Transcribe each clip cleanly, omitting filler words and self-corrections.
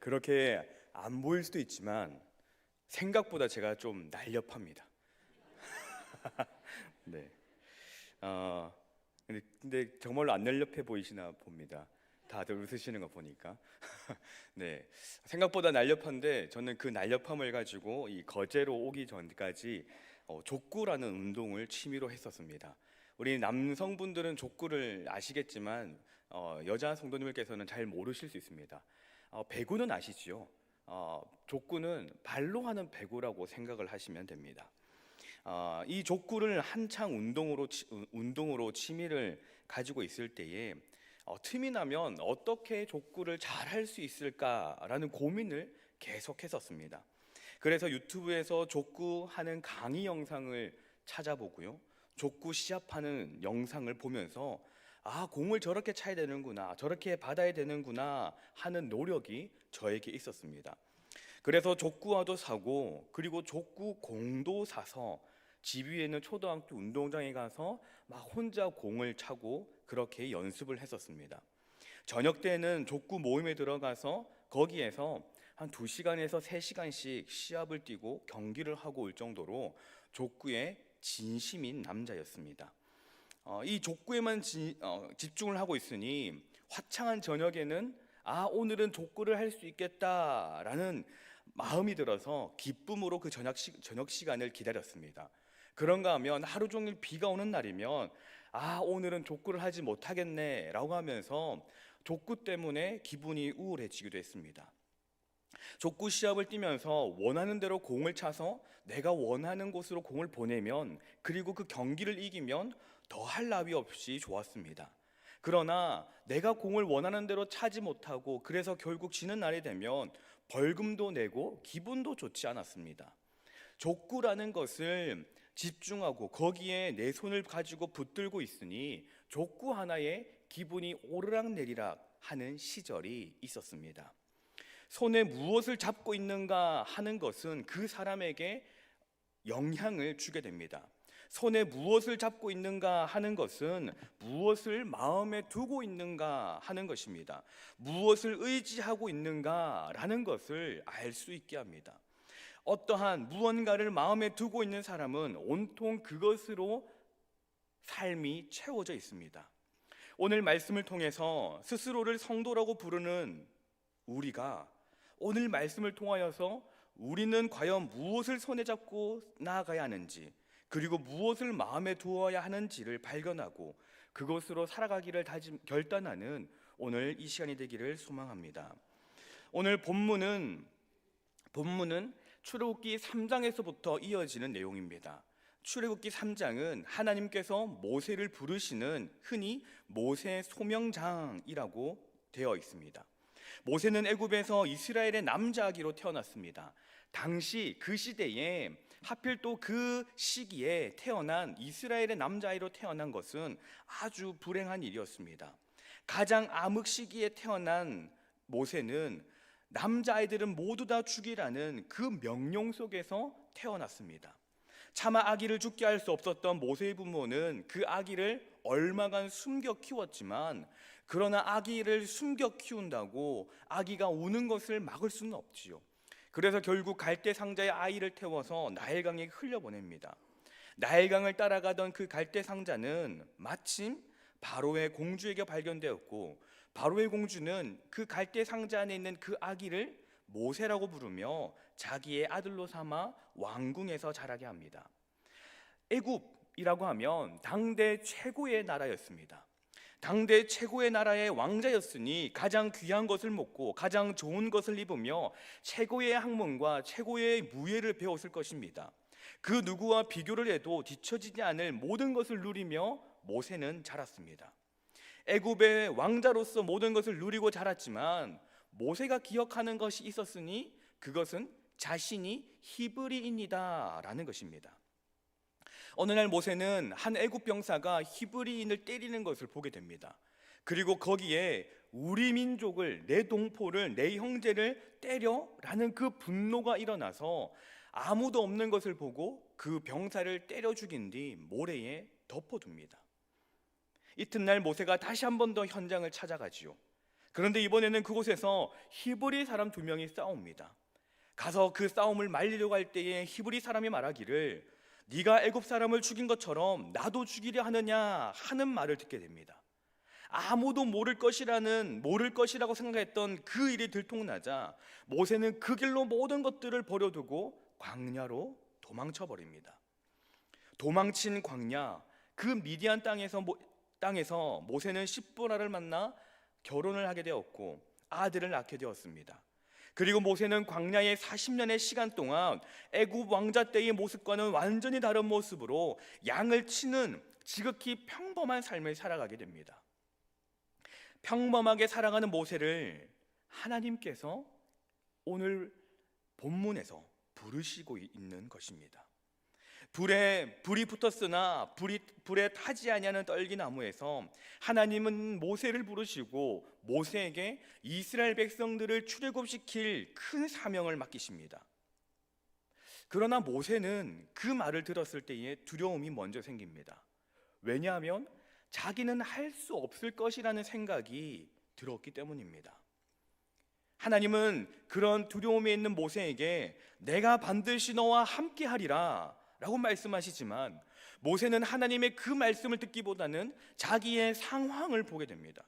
그렇게 안 보일 수도 있지만 생각보다 제가 좀 날렵합니다. 네. 어, 근데 정말로 안 날렵해 보이시나 봅니다. 다들 웃으시는 거 보니까. 네. 생각보다 날렵한데 저는 그 날렵함을 가지고 이 거제로 오기 전까지 족구라는 운동을 취미로 했었습니다. 우리 남성분들은 족구를 아시겠지만 여자 성도님들께서는 잘 모르실 수 있습니다. 배구는 아시지요? 족구는 발로 하는 배구라고 생각을 하시면 됩니다. 이 족구를 한창 운동으로 취미를 가지고 있을 때에 틈이 나면 어떻게 족구를 잘 할 수 있을까라는 고민을 계속했었습니다. 그래서 유튜브에서 족구 하는 강의 영상을 찾아보고요, 족구 시합하는 영상을 보면서 공을 저렇게 차야 되는구나, 저렇게 받아야 되는구나 하는 노력이 저에게 있었습니다. 그래서 족구화도 사고, 그리고 족구 공도 사서 집 위에 있는 초등학교 운동장에 가서 막 혼자 공을 차고 그렇게 연습을 했었습니다. 저녁 때는 족구 모임에 들어가서 거기에서 한 2시간에서 3시간씩 시합을 뛰고 경기를 하고 올 정도로 족구에 진심인 남자였습니다. 이 족구에만 집중을 하고 있으니 화창한 저녁에는 오늘은 족구를 할 수 있겠다라는 마음이 들어서 기쁨으로 그 저녁 시간을 기다렸습니다. 그런가 하면 하루 종일 비가 오는 날이면 오늘은 족구를 하지 못하겠네 라고 하면서 족구 때문에 기분이 우울해지기도 했습니다. 족구 시합을 뛰면서 원하는 대로 공을 차서 내가 원하는 곳으로 공을 보내면, 그리고 그 경기를 이기면 더할 나위 없이 좋았습니다. 그러나 내가 공을 원하는 대로 차지 못하고 그래서 결국 지는 날이 되면 벌금도 내고 기분도 좋지 않았습니다. 족구라는 것을 집중하고 거기에 내 손을 가지고 붙들고 있으니 족구 하나에 기분이 오르락내리락 하는 시절이 있었습니다. 손에 무엇을 잡고 있는가 하는 것은 그 사람에게 영향을 주게 됩니다. 손에 무엇을 잡고 있는가 하는 것은 무엇을 마음에 두고 있는가 하는 것입니다. 무엇을 의지하고 있는가 라는 것을 알 수 있게 합니다. 어떠한 무언가를 마음에 두고 있는 사람은 온통 그것으로 삶이 채워져 있습니다. 오늘 말씀을 통해서 스스로를 성도라고 부르는 우리가 오늘 말씀을 통하여서 우리는 과연 무엇을 손에 잡고 나아가야 하는지, 그리고 무엇을 마음에 두어야 하는지를 발견하고 그것으로 살아가기를 결단하는 오늘 이 시간이 되기를 소망합니다. 오늘 본문은 출애굽기 3장에서부터 이어지는 내용입니다. 출애굽기 3장은 하나님께서 모세를 부르시는, 흔히 모세 소명장이라고 되어 있습니다. 모세는 애굽에서 이스라엘의 남자아기로 태어났습니다. 당시 그 시대에 하필 또 그 시기에 태어난 이스라엘의 남자아이로 태어난 것은 아주 불행한 일이었습니다. 가장 암흑 시기에 태어난 모세는 남자아이들은 모두 다 죽이라는 그 명령 속에서 태어났습니다. 차마 아기를 죽게 할 수 없었던 모세의 부모는 그 아기를 얼마간 숨겨 키웠지만, 그러나 아기를 숨겨 키운다고 아기가 우는 것을 막을 수는 없지요. 그래서 결국 갈대 상자에 아이를 태워서 나일강에 흘려보냅니다. 나일강을 따라가던 그 갈대 상자는 마침 바로의 공주에게 발견되었고, 바로의 공주는 그 갈대 상자 안에 있는 그 아기를 모세라고 부르며 자기의 아들로 삼아 왕궁에서 자라게 합니다. 애굽이라고 하면 당대 최고의 나라였습니다. 당대 최고의 나라의 왕자였으니 가장 귀한 것을 먹고 가장 좋은 것을 입으며 최고의 학문과 최고의 무예를 배웠을 것입니다. 그 누구와 비교를 해도 뒤처지지 않을 모든 것을 누리며 모세는 자랐습니다. 애굽의 왕자로서 모든 것을 누리고 자랐지만 모세가 기억하는 것이 있었으니 그것은 자신이 히브리인이다 라는 것입니다. 어느 날 모세는 한 애굽 병사가 히브리인을 때리는 것을 보게 됩니다. 그리고 거기에 우리 민족을, 내 동포를, 내 형제를 때려 라는 그 분노가 일어나서 아무도 없는 것을 보고 그 병사를 때려 죽인 뒤 모래에 덮어둡니다. 이튿날 모세가 다시 한 번 더 현장을 찾아가지요. 그런데 이번에는 그곳에서 히브리 사람 2명이 싸웁니다. 가서 그 싸움을 말리려고 할 때에 히브리 사람이 말하기를 네가 애굽 사람을 죽인 것처럼 나도 죽이려 하느냐 하는 말을 듣게 됩니다. 아무도 모를 것이라고 생각했던 그 일이 들통나자 모세는 그 길로 모든 것들을 버려두고 광야로 도망쳐 버립니다. 도망친 광야, 그 미디안 땅에서 모세는 십보라를 만나 결혼을 하게 되었고 아들을 낳게 되었습니다. 그리고 모세는 광야의 40년의 시간 동안 애굽 왕자 때의 모습과는 완전히 다른 모습으로 양을 치는 지극히 평범한 삶을 살아가게 됩니다. 평범하게 살아가는 모세를 하나님께서 오늘 본문에서 부르시고 있는 것입니다. 불이 붙었으나 불에 타지 아니하는 떨기나무에서 하나님은 모세를 부르시고 모세에게 이스라엘 백성들을 출애굽시킬 큰 사명을 맡기십니다. 그러나 모세는 그 말을 들었을 때에 두려움이 먼저 생깁니다. 왜냐하면 자기는 할 수 없을 것이라는 생각이 들었기 때문입니다. 하나님은 그런 두려움에 있는 모세에게 내가 반드시 너와 함께 하리라 라고 말씀하시지만 모세는 하나님의 그 말씀을 듣기보다는 자기의 상황을 보게 됩니다.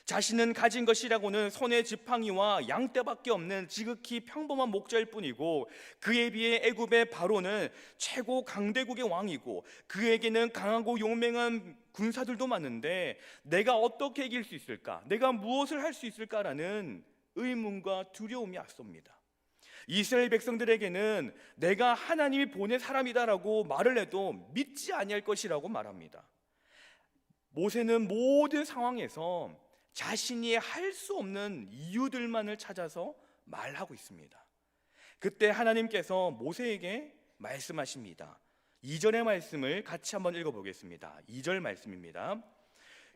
자신은 가진 것이라고는 손에 지팡이와 양떼밖에 없는 지극히 평범한 목자일 뿐이고 그에 비해 애굽의 바로는 최고 강대국의 왕이고 그에게는 강하고 용맹한 군사들도 많은데 내가 어떻게 이길 수 있을까? 내가 무엇을 할 수 있을까라는 의문과 두려움이 앞섭니다. 이스라엘 백성들에게는 내가 하나님이 보낸 사람이다라고 말을 해도 믿지 아니할 것이라고 말합니다. 모세는 모든 상황에서 자신이 할 수 없는 이유들만을 찾아서 말하고 있습니다. 그때 하나님께서 모세에게 말씀하십니다. 2절의 말씀을 같이 한번 읽어보겠습니다. 2절 말씀입니다.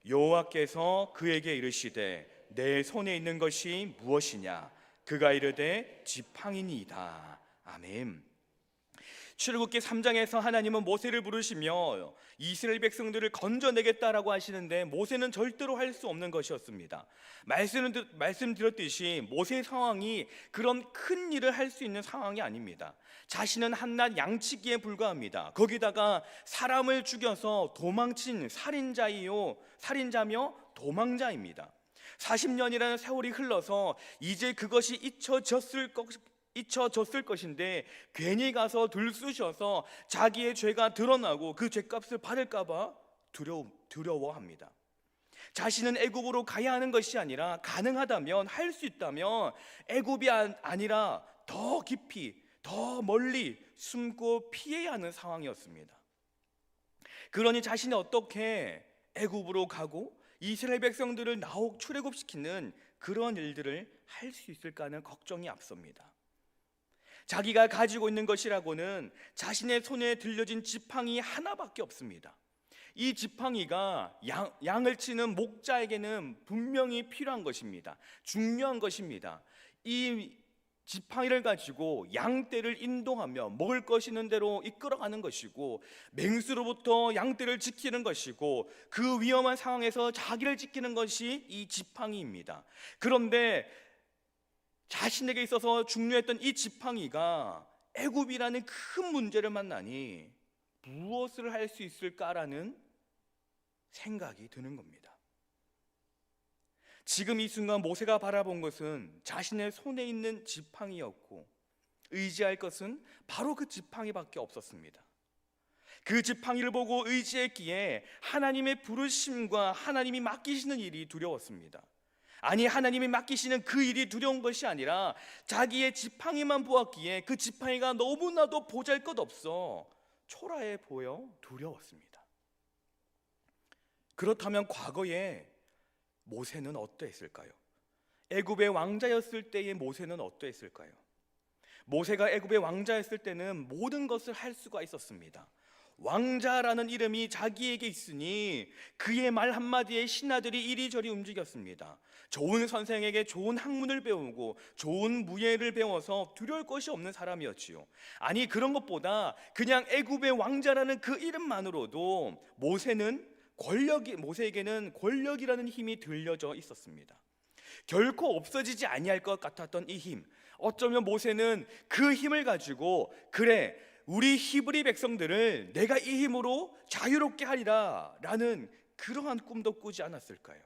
여호와께서 그에게 이르시되 내 손에 있는 것이 무엇이냐? 그가 이르되 지팡이니이다. 아멘. 출애굽기 3장에서 하나님은 모세를 부르시며 이스라엘 백성들을 건져내겠다라고 하시는데 모세는 절대로 할 수 없는 것이었습니다. 말씀드렸듯이 모세의 상황이 그런 큰 일을 할 수 있는 상황이 아닙니다. 자신은 한낱 양치기에 불과합니다. 거기다가 사람을 죽여서 도망친 살인자며 도망자입니다. 40년이라는 세월이 흘러서 이제 그것이 잊혀졌을 것인데 괜히 가서 들쑤셔서 자기의 죄가 드러나고 그 죄값을 받을까봐 두려워합니다. 자신은 애굽으로 가야 하는 것이 아니라 가능하다면 할 수 있다면 애굽이 아니라 더 깊이 더 멀리 숨고 피해야 하는 상황이었습니다. 그러니 자신이 어떻게 애굽으로 가고 이스라엘 백성들을 출애굽시키는 그런 일들을 할 수 있을까 하는 걱정이 앞섭니다. 자기가 가지고 있는 것이라고는 자신의 손에 들려진 지팡이 하나밖에 없습니다. 이 지팡이가 양을 치는 목자에게는 분명히 필요한 것입니다. 중요한 것입니다. 이 지팡이를 가지고 양떼를 인도하며 먹을 것 있는 대로 이끌어가는 것이고 맹수로부터 양떼를 지키는 것이고 그 위험한 상황에서 자기를 지키는 것이 이 지팡이입니다. 그런데 자신에게 있어서 중요했던 이 지팡이가 애굽이라는 큰 문제를 만나니 무엇을 할 수 있을까라는 생각이 드는 겁니다. 지금 이 순간 모세가 바라본 것은 자신의 손에 있는 지팡이였고 의지할 것은 바로 그 지팡이밖에 없었습니다. 그 지팡이를 보고 의지했기에 하나님의 부르심과 하나님이 맡기시는 일이 두려웠습니다. 아니, 하나님이 맡기시는 그 일이 두려운 것이 아니라 자기의 지팡이만 보았기에 그 지팡이가 너무나도 보잘것없어 초라해 보여 두려웠습니다. 그렇다면 과거에 모세는 어떠했을까요? 애굽의 왕자였을 때의 모세는 어떠했을까요? 모세가 애굽의 왕자였을 때는 모든 것을 할 수가 있었습니다. 왕자라는 이름이 자기에게 있으니 그의 말 한마디에 신하들이 이리저리 움직였습니다. 좋은 선생에게 좋은 학문을 배우고 좋은 무예를 배워서 두려울 것이 없는 사람이었지요. 아니, 그런 것보다 그냥 애굽의 왕자라는 그 이름만으로도 모세에게는 권력이라는 힘이 들려져 있었습니다. 결코 없어지지 아니할 것 같았던 이 힘, 어쩌면 모세는 그 힘을 가지고 그래, 우리 히브리 백성들을 내가 이 힘으로 자유롭게 하리라 라는 그러한 꿈도 꾸지 않았을까요?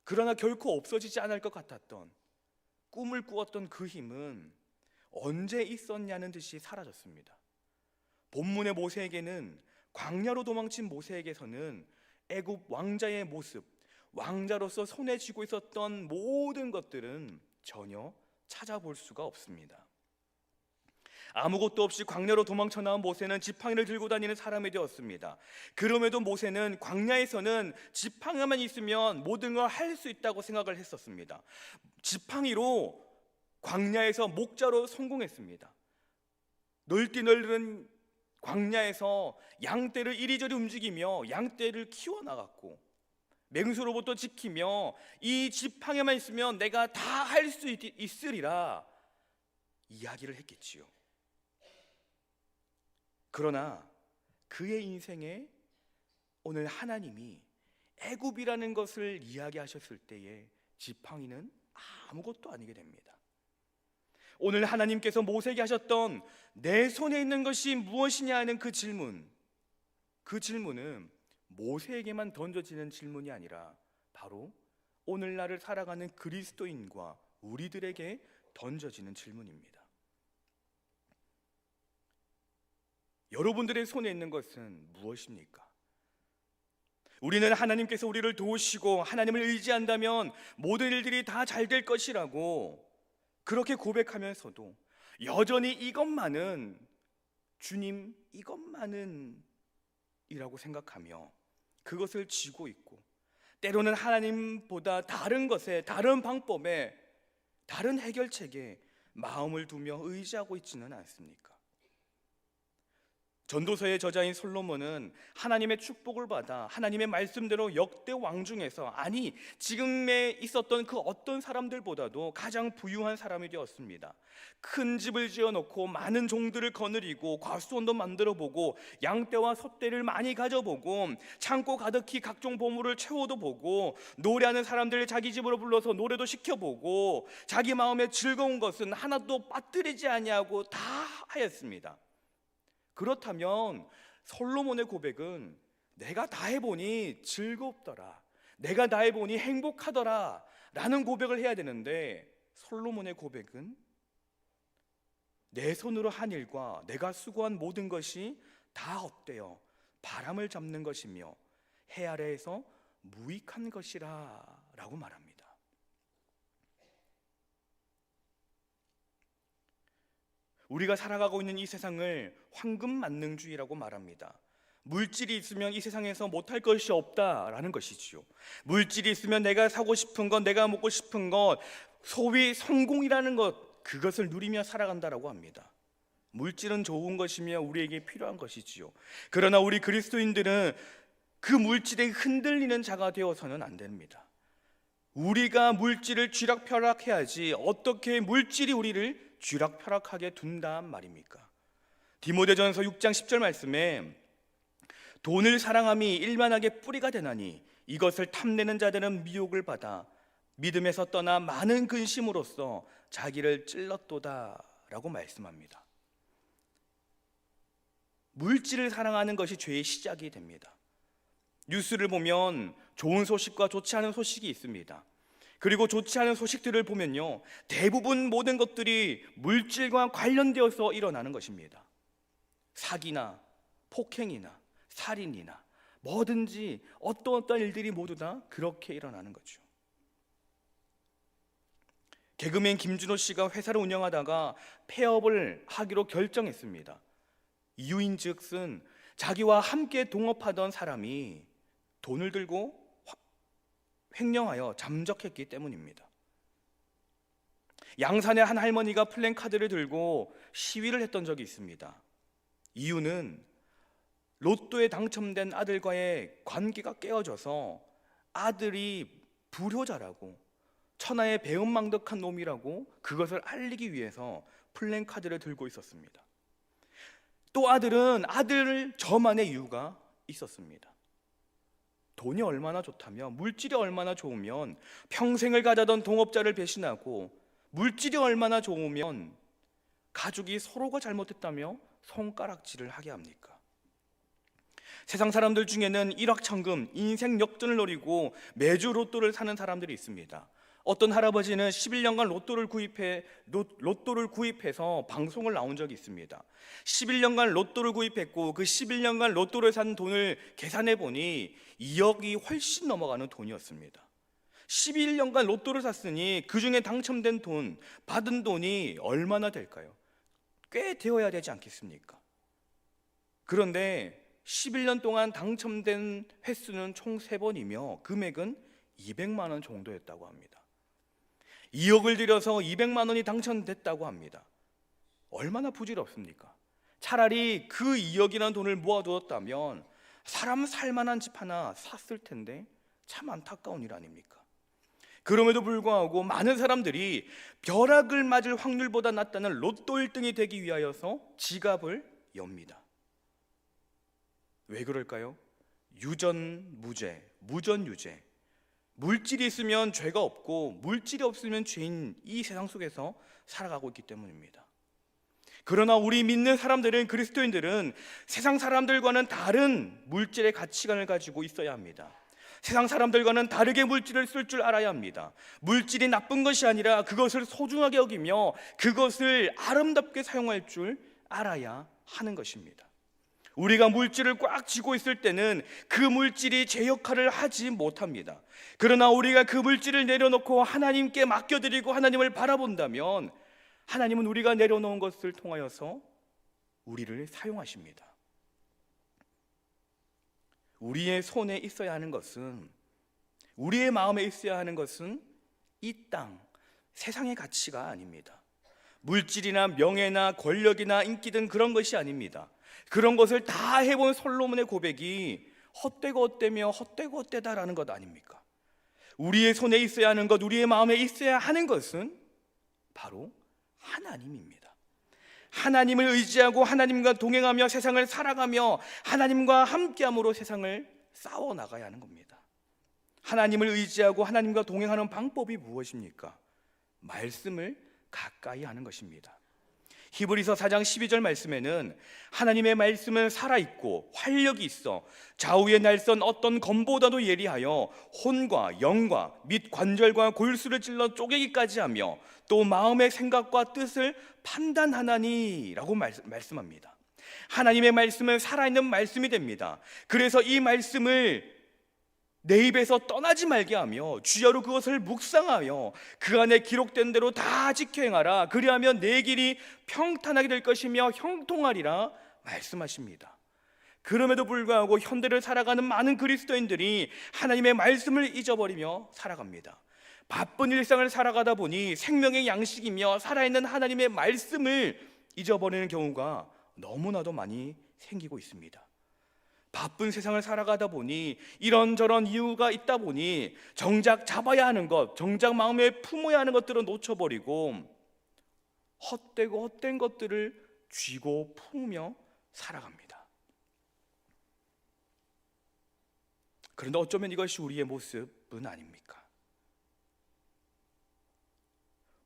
그러나 결코 없어지지 않을 것 같았던 꿈을 꾸었던 그 힘은 언제 있었냐는 듯이 사라졌습니다. 본문의 모세에게는, 광야로 도망친 모세에게서는 애굽 왕자의 모습, 왕자로서 손에 쥐고 있었던 모든 것들은 전혀 찾아볼 수가 없습니다. 아무것도 없이 광야로 도망쳐 나온 모세는 지팡이를 들고 다니는 사람이 되었습니다. 그럼에도 모세는 광야에서는 지팡이만 있으면 모든 걸 할 수 있다고 생각을 했었습니다. 지팡이로 광야에서 목자로 성공했습니다. 넓디 넓은 광야에서 양떼를 이리저리 움직이며 양떼를 키워나갔고, 맹수로부터 지키며 이 지팡이만 있으면 내가 다 할 수 있으리라 이야기를 했겠지요. 그러나 그의 인생에 오늘 하나님이 애굽이라는 것을 이야기하셨을 때에 지팡이는 아무것도 아니게 됩니다. 오늘 하나님께서 모세에게 하셨던 내 손에 있는 것이 무엇이냐 하는 그 질문은 모세에게만 던져지는 질문이 아니라 바로 오늘날을 살아가는 그리스도인과 우리들에게 던져지는 질문입니다. 여러분들의 손에 있는 것은 무엇입니까? 우리는 하나님께서 우리를 도우시고 하나님을 의지한다면 모든 일들이 다 잘 될 것이라고 그렇게 고백하면서도 여전히 이것만은, 주님 이것만은 이라고 생각하며 그것을 쥐고 있고, 때로는 하나님보다 다른 것에, 다른 방법에, 다른 해결책에 마음을 두며 의지하고 있지는 않습니까? 전도서의 저자인 솔로몬은 하나님의 축복을 받아 하나님의 말씀대로 역대 왕 중에서, 아니 지금에 있었던 그 어떤 사람들보다도 가장 부유한 사람이 되었습니다. 큰 집을 지어놓고 많은 종들을 거느리고 과수원도 만들어보고 양떼와 소떼를 많이 가져보고 창고 가득히 각종 보물을 채워도 보고 노래하는 사람들을 자기 집으로 불러서 노래도 시켜보고 자기 마음에 즐거운 것은 하나도 빠뜨리지 아니하고 다 하였습니다. 그렇다면 솔로몬의 고백은 내가 다 해보니 즐겁더라, 내가 다 해보니 행복하더라 라는 고백을 해야 되는데, 솔로몬의 고백은 내 손으로 한 일과 내가 수고한 모든 것이 다 헛되어 바람을 잡는 것이며 해 아래에서 무익한 것이라 라고 말합니다. 우리가 살아가고 있는 이 세상을 황금만능주의라고 말합니다. 물질이 있으면 이 세상에서 못할 것이 없다라는 것이지요. 물질이 있으면 내가 사고 싶은 것, 내가 먹고 싶은 것, 소위 성공이라는 것, 그것을 누리며 살아간다라고 합니다. 물질은 좋은 것이며 우리에게 필요한 것이지요. 그러나 우리 그리스도인들은 그 물질에 흔들리는 자가 되어서는 안 됩니다. 우리가 물질을 쥐락펴락해야지 어떻게 물질이 우리를 쥐락펴락하게 둔단 말입니까? 디모데전서 6장 10절 말씀에 돈을 사랑함이 일만하게 뿌리가 되나니 이것을 탐내는 자들은 미혹을 받아 믿음에서 떠나 많은 근심으로써 자기를 찔렀도다 라고 말씀합니다. 물질을 사랑하는 것이 죄의 시작이 됩니다. 뉴스를 보면 좋은 소식과 좋지 않은 소식이 있습니다. 그리고 좋지 않은 소식들을 보면요, 대부분 모든 것들이 물질과 관련되어서 일어나는 것입니다. 사기나 폭행이나 살인이나 뭐든지 어떤 일들이 모두 다 그렇게 일어나는 거죠. 개그맨 김준호 씨가 회사를 운영하다가 폐업을 하기로 결정했습니다. 이유인즉슨 자기와 함께 동업하던 사람이 돈을 들고 횡령하여 잠적했기 때문입니다. 양산의 한 할머니가 플랜카드를 들고 시위를 했던 적이 있습니다. 이유는 로또에 당첨된 아들과의 관계가 깨어져서 아들이 불효자라고, 천하의 배은망덕한 놈이라고 그것을 알리기 위해서 플랜카드를 들고 있었습니다. 또 아들은 아들 저만의 이유가 있었습니다. 돈이 얼마나 좋다면, 물질이 얼마나 좋으면 평생을 가다던 동업자를 배신하고, 물질이 얼마나 좋으면 가족이 서로가 잘못했다며 손가락질을 하게 합니까? 세상 사람들 중에는 일확천금, 인생 역전을 노리고 매주 로또를 사는 사람들이 있습니다. 어떤 할아버지는 11년간 로또를 구입해서 방송을 나온 적이 있습니다. 11년간 로또를 구입했고 그 11년간 로또를 산 돈을 계산해 보니 2억이 훨씬 넘어가는 돈이었습니다. 11년간 로또를 샀으니 그 중에 당첨된 돈, 받은 돈이 얼마나 될까요? 꽤 되어야 되지 않겠습니까? 그런데 11년 동안 당첨된 횟수는 총 3번이며 금액은 200만 원 정도였다고 합니다. 2억을 들여서 200만 원이 당첨됐다고 합니다. 얼마나 부질없습니까? 차라리 그 2억이라는 돈을 모아두었다면 사람 살만한 집 하나 샀을 텐데 참 안타까운 일 아닙니까? 그럼에도 불구하고 많은 사람들이 벼락을 맞을 확률보다 낫다는 로또 1등이 되기 위하여서 지갑을 엽니다. 왜 그럴까요? 유전무죄, 무전유죄. 물질이 있으면 죄가 없고 물질이 없으면 죄인, 이 세상 속에서 살아가고 있기 때문입니다. 그러나 우리 믿는 사람들은, 그리스도인들은 세상 사람들과는 다른 물질의 가치관을 가지고 있어야 합니다. 세상 사람들과는 다르게 물질을 쓸 줄 알아야 합니다. 물질이 나쁜 것이 아니라 그것을 소중하게 여기며 그것을 아름답게 사용할 줄 알아야 하는 것입니다. 우리가 물질을 꽉 쥐고 있을 때는 그 물질이 제 역할을 하지 못합니다. 그러나 우리가 그 물질을 내려놓고 하나님께 맡겨드리고 하나님을 바라본다면 하나님은 우리가 내려놓은 것을 통하여서 우리를 사용하십니다. 우리의 손에 있어야 하는 것은, 우리의 마음에 있어야 하는 것은 이 땅, 세상의 가치가 아닙니다. 물질이나 명예나 권력이나 인기 등 그런 것이 아닙니다. 그런 것을 다 해본 솔로몬의 고백이 헛되고 헛되며 헛되고 헛되다라는 것 아닙니까? 우리의 손에 있어야 하는 것, 우리의 마음에 있어야 하는 것은 바로 하나님입니다. 하나님을 의지하고 하나님과 동행하며 세상을 살아가며 하나님과 함께함으로 세상을 싸워나가야 하는 겁니다. 하나님을 의지하고 하나님과 동행하는 방법이 무엇입니까? 말씀을 가까이 하는 것입니다. 히브리서 4장 12절 말씀에는 하나님의 말씀은 살아있고 활력이 있어 좌우의 날선 어떤 검보다도 예리하여 혼과 영과 및 관절과 골수를 찔러 쪼개기까지 하며 또 마음의 생각과 뜻을 판단하나니 라고 말씀합니다. 하나님의 말씀은 살아있는 말씀이 됩니다. 그래서 이 말씀을 내 입에서 떠나지 말게 하며 주야로 그것을 묵상하여 그 안에 기록된 대로 다 지켜 행하라. 그리하면 내 길이 평탄하게 될 것이며 형통하리라 말씀하십니다. 그럼에도 불구하고 현대를 살아가는 많은 그리스도인들이 하나님의 말씀을 잊어버리며 살아갑니다. 바쁜 일상을 살아가다 보니 생명의 양식이며 살아있는 하나님의 말씀을 잊어버리는 경우가 너무나도 많이 생기고 있습니다. 바쁜 세상을 살아가다 보니 이런저런 이유가 있다 보니 정작 잡아야 하는 것, 정작 마음에 품어야 하는 것들은 놓쳐버리고 헛되고 헛된 것들을 쥐고 품으며 살아갑니다. 그런데 어쩌면 이것이 우리의 모습은 아닙니까?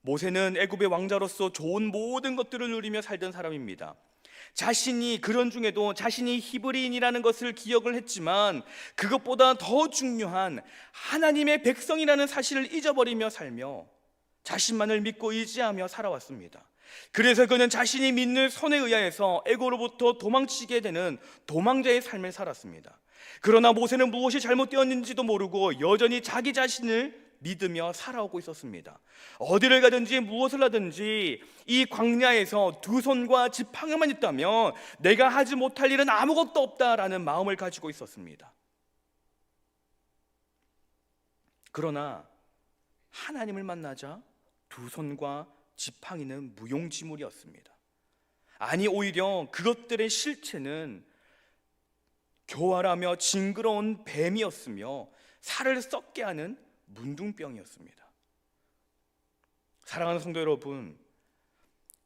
모세는 애굽의 왕자로서 좋은 모든 것들을 누리며 살던 사람입니다. 자신이 그런 중에도 자신이 히브리인이라는 것을 기억을 했지만 그것보다 더 중요한 하나님의 백성이라는 사실을 잊어버리며 살며 자신만을 믿고 의지하며 살아왔습니다. 그래서 그는 자신이 믿는 선에 의하여서 애고로부터 도망치게 되는 도망자의 삶을 살았습니다. 그러나 모세는 무엇이 잘못되었는지도 모르고 여전히 자기 자신을 믿으며 살아오고 있었습니다. 어디를 가든지 무엇을 하든지 이 광야에서 두 손과 지팡이만 있다면 내가 하지 못할 일은 아무것도 없다라는 마음을 가지고 있었습니다. 그러나 하나님을 만나자 두 손과 지팡이는 무용지물이었습니다. 아니 오히려 그것들의 실체는 교활하며 징그러운 뱀이었으며 살을 썩게 하는 문둥병이었습니다. 사랑하는 성도 여러분,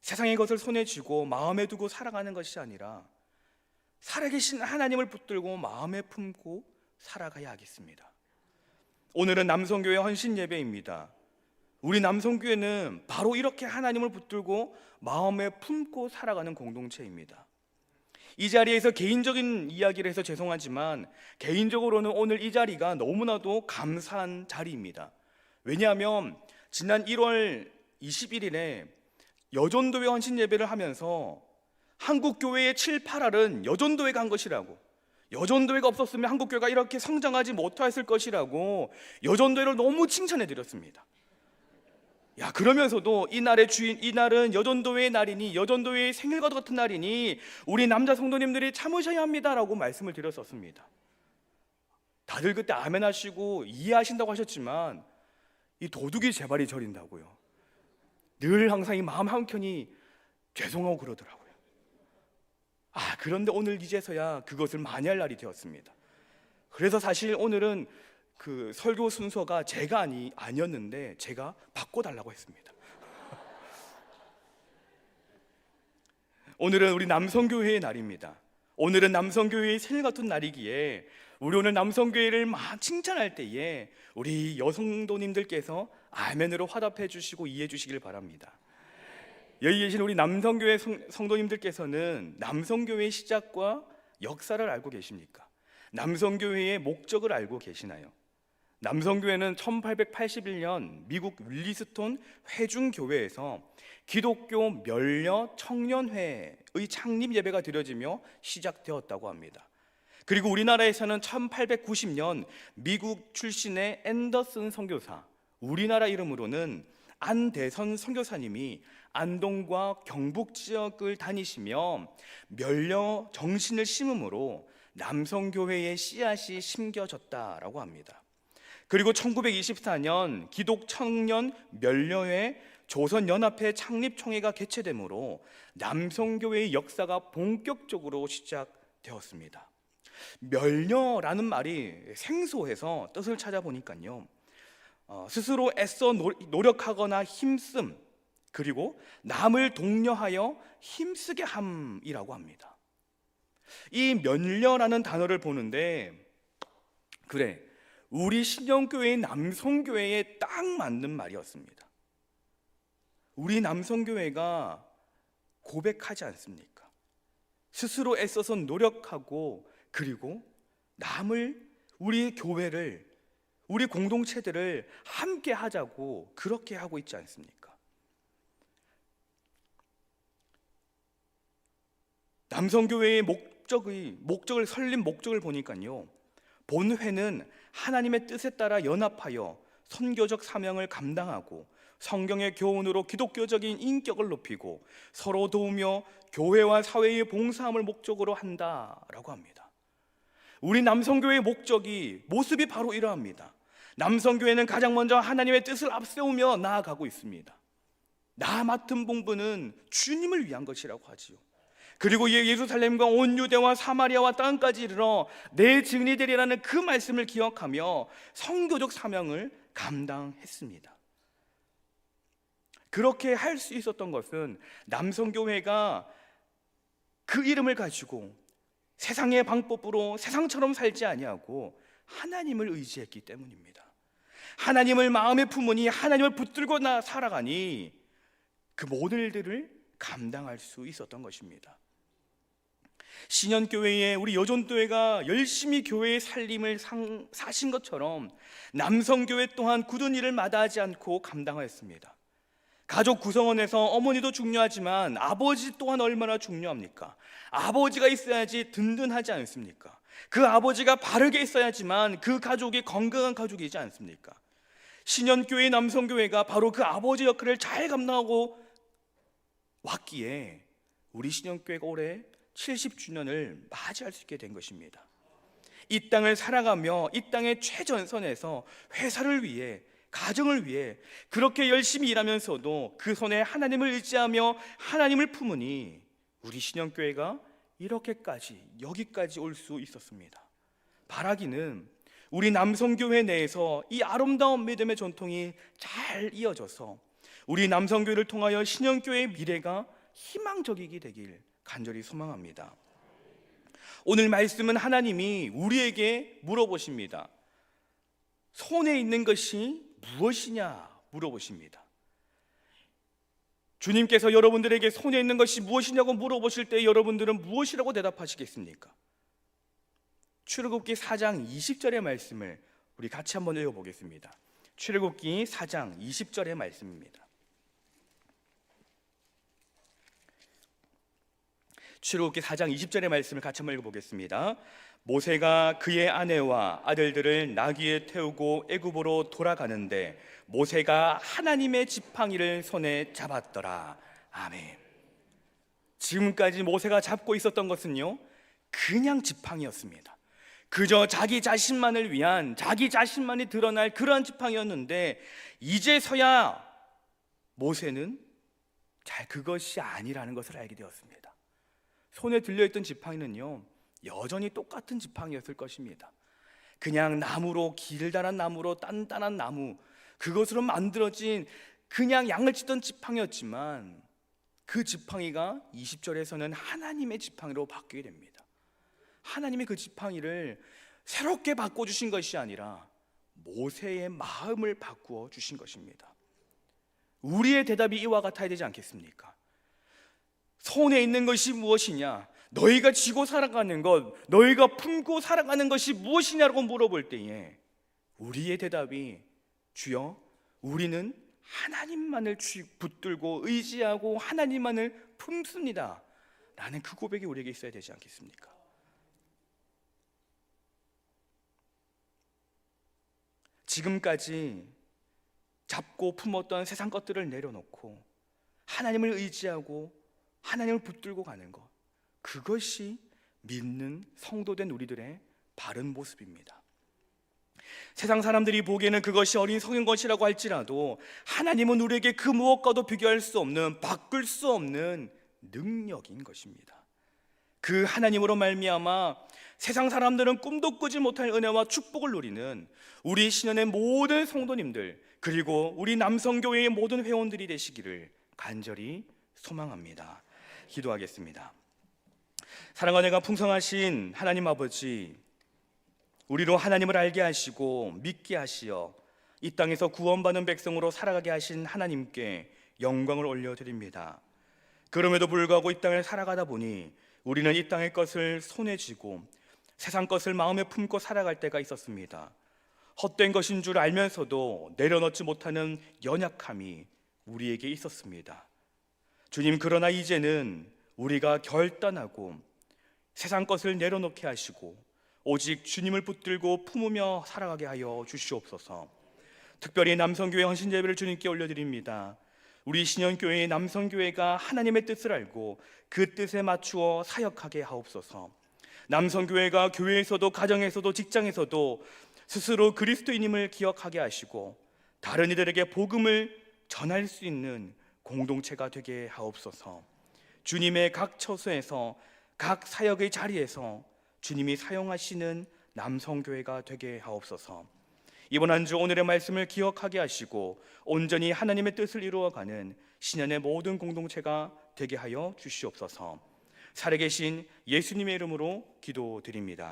세상의 것을 손에 쥐고 마음에 두고 살아가는 것이 아니라 살아계신 하나님을 붙들고 마음에 품고 살아가야 하겠습니다. 오늘은 남성교회 헌신 예배입니다. 우리 남성교회는 바로 이렇게 하나님을 붙들고 마음에 품고 살아가는 공동체입니다. 이 자리에서 개인적인 이야기를 해서 죄송하지만 개인적으로는 오늘 이 자리가 너무나도 감사한 자리입니다. 왜냐하면 지난 1월 21일에 여전도회 헌신 예배를 하면서 한국교회의 7, 8알은 여전도회가 간 것이라고, 여전도회가 없었으면 한국교회가 이렇게 성장하지 못했을 것이라고 여전도회를 너무 칭찬해 드렸습니다. 그러면서도 이날의 주인, 이날은 여전도회의 날이니, 여전도회의 생일과 같은 날이니 우리 남자 성도님들이 참으셔야 합니다라고 말씀을 드렸었습니다. 다들 그때 아멘 하시고 이해하신다고 하셨지만 이 도둑이 제 발이 저린다고요. 늘 항상 이 마음 한켠이 죄송하고 그러더라고요. 그런데 오늘 이제서야 그것을 만회할 날이 되었습니다. 그래서 사실 오늘은 그 설교 순서가 제가 아니었는데 제가 바꿔달라고 했습니다. 오늘은 우리 남성교회의 날입니다. 오늘은 남성교회의 생일 같은 날이기에 우리 오늘 남성교회를 막 칭찬할 때에 우리 여성도님들께서 아멘으로 화답해 주시고 이해해 주시길 바랍니다. 여기 계신 우리 남성교회 성도님들께서는 남성교회의 시작과 역사를 알고 계십니까? 남성교회의 목적을 알고 계시나요? 남성교회는 1881년 미국 윌리스톤 회중교회에서 기독교 면려 청년회의 창립 예배가 드려지며 시작되었다고 합니다. 그리고 우리나라에서는 1890년 미국 출신의 앤더슨 선교사, 우리나라 이름으로는 안대선 선교사님이 안동과 경북 지역을 다니시며 면려 정신을 심음으로 남성교회의 씨앗이 심겨졌다라고 합니다. 그리고 1924년 기독청년 면려회 조선연합회 창립총회가 개최되므로 남성교회의 역사가 본격적으로 시작되었습니다. 면려라는 말이 생소해서 뜻을 찾아보니까요, 스스로 애써 노력하거나 힘씀, 그리고 남을 독려하여 힘쓰게 함이라고 합니다. 이 면려라는 단어를 보는데, 그래, 우리 신영교회의 남성교회에 딱 맞는 말이었습니다. 우리 남성교회가 고백하지 않습니까? 스스로 애써서 노력하고, 그리고 남을, 우리 교회를, 우리 공동체들을 함께 하자고 그렇게 하고 있지 않습니까? 남성교회의 목적을 설립 목적을 보니까요, 본회는 하나님의 뜻에 따라 연합하여 선교적 사명을 감당하고 성경의 교훈으로 기독교적인 인격을 높이고 서로 도우며 교회와 사회의 봉사함을 목적으로 한다라고 합니다. 우리 남성교회의 모습이 바로 이러합니다. 남성교회는 가장 먼저 하나님의 뜻을 앞세우며 나아가고 있습니다. 나 맡은 본분은 주님을 위한 것이라고 하지요. 그리고 예루살렘과 온 유대와 사마리아와 땅까지 이르러 내 증인이 되리라는 그 말씀을 기억하며 선교적 사명을 감당했습니다. 그렇게 할 수 있었던 것은 남성교회가 그 이름을 가지고 세상의 방법으로 세상처럼 살지 아니하고 하나님을 의지했기 때문입니다. 하나님을 마음에 품으니 하나님을 붙들고 살아가니 그 모든 일들을 감당할 수 있었던 것입니다. 신현교회에 우리 여전도회가 열심히 교회의 살림을 사신 것처럼 남성교회 또한 굳은 일을 마다하지 않고 감당하였습니다. 가족 구성원에서 어머니도 중요하지만 아버지 또한 얼마나 중요합니까? 아버지가 있어야지 든든하지 않습니까? 그 아버지가 바르게 있어야지만 그 가족이 건강한 가족이지 않습니까? 신현교회 남성교회가 바로 그 아버지 역할을 잘 감당하고 왔기에 우리 신현교회가 올해 70주년을 맞이할 수 있게 된 것입니다. 이 땅을 살아가며 이 땅의 최전선에서 회사를 위해, 가정을 위해 그렇게 열심히 일하면서도 그 손에 하나님을 의지하며 하나님을 품으니 우리 신영교회가 여기까지 올 수 있었습니다. 바라기는 우리 남성교회 내에서 이 아름다운 믿음의 전통이 잘 이어져서 우리 남성교회를 통하여 신영교회의 미래가 희망적이게 되길 간절히 소망합니다. 오늘 말씀은 하나님이 우리에게 물어보십니다. 손에 있는 것이 무엇이냐 물어보십니다. 주님께서 여러분들에게 손에 있는 것이 무엇이냐고 물어보실 때 여러분들은 무엇이라고 대답하시겠습니까? 출애굽기 4장 20절의 말씀을 우리 같이 한번 읽어보겠습니다. 출애굽기 4장 20절의 말씀입니다. 출애굽기 4장 20절의 말씀을 같이 한번 읽어보겠습니다. 모세가 그의 아내와 아들들을 나귀에 태우고 애굽으로 돌아가는데 모세가 하나님의 지팡이를 손에 잡았더라. 아멘. 지금까지 모세가 잡고 있었던 것은요, 그냥 지팡이였습니다. 그저 자기 자신만을 위한, 자기 자신만이 드러날 그러한 지팡이였는데 이제서야 모세는 잘 그것이 아니라는 것을 알게 되었습니다. 손에 들려있던 지팡이는요, 여전히 똑같은 지팡이였을 것입니다. 그냥 나무로, 길다란 나무로, 단단한 나무, 그것으로 만들어진 그냥 양을 치던 지팡이였지만 그 지팡이가 20절에서는 하나님의 지팡이로 바뀌게 됩니다. 하나님이 그 지팡이를 새롭게 바꿔주신 것이 아니라 모세의 마음을 바꾸어 주신 것입니다. 우리의 대답이 이와 같아야 되지 않겠습니까? 손에 있는 것이 무엇이냐? 너희가 쥐고 살아가는 것, 너희가 품고 살아가는 것이 무엇이냐고 물어볼 때에 우리의 대답이 주여, 우리는 하나님만을 붙들고 의지하고 하나님만을 품습니다 라는 그 고백이 우리에게 있어야 되지 않겠습니까? 지금까지 잡고 품었던 세상 것들을 내려놓고 하나님을 의지하고 하나님을 붙들고 가는 것, 그것이 믿는 성도된 우리들의 바른 모습입니다. 세상 사람들이 보기에는 그것이 어리석은 것이라고 할지라도 하나님은 우리에게 그 무엇과도 비교할 수 없는, 바꿀 수 없는 능력인 것입니다. 그 하나님으로 말미암아 세상 사람들은 꿈도 꾸지 못할 은혜와 축복을 누리는 우리 신현의 모든 성도님들, 그리고 우리 남성교회의 모든 회원들이 되시기를 간절히 소망합니다. 기도하겠습니다. 사랑과 은혜가 풍성하신 하나님 아버지, 우리로 하나님을 알게 하시고 믿게 하시어 이 땅에서 구원받는 백성으로 살아가게 하신 하나님께 영광을 올려드립니다. 그럼에도 불구하고 이 땅을 살아가다 보니 우리는 이 땅의 것을 손에 쥐고 세상 것을 마음에 품고 살아갈 때가 있었습니다. 헛된 것인 줄 알면서도 내려놓지 못하는 연약함이 우리에게 있었습니다. 주님, 그러나 이제는 우리가 결단하고 세상 것을 내려놓게 하시고 오직 주님을 붙들고 품으며 살아가게 하여 주시옵소서. 특별히 남성교회 헌신예배를 주님께 올려드립니다. 우리 신현교회의 남성교회가 하나님의 뜻을 알고 그 뜻에 맞추어 사역하게 하옵소서. 남성교회가 교회에서도 가정에서도 직장에서도 스스로 그리스도인임을 기억하게 하시고 다른 이들에게 복음을 전할 수 있는 공동체가 되게 하옵소서. 주님의 각 처소에서 각 사역의 자리에서 주님이 사용하시는 남성교회가 되게 하옵소서. 이번 한 주 오늘의 말씀을 기억하게 하시고 온전히 하나님의 뜻을 이루어가는 신현의 모든 공동체가 되게 하여 주시옵소서. 살아계신 예수님의 이름으로 기도드립니다.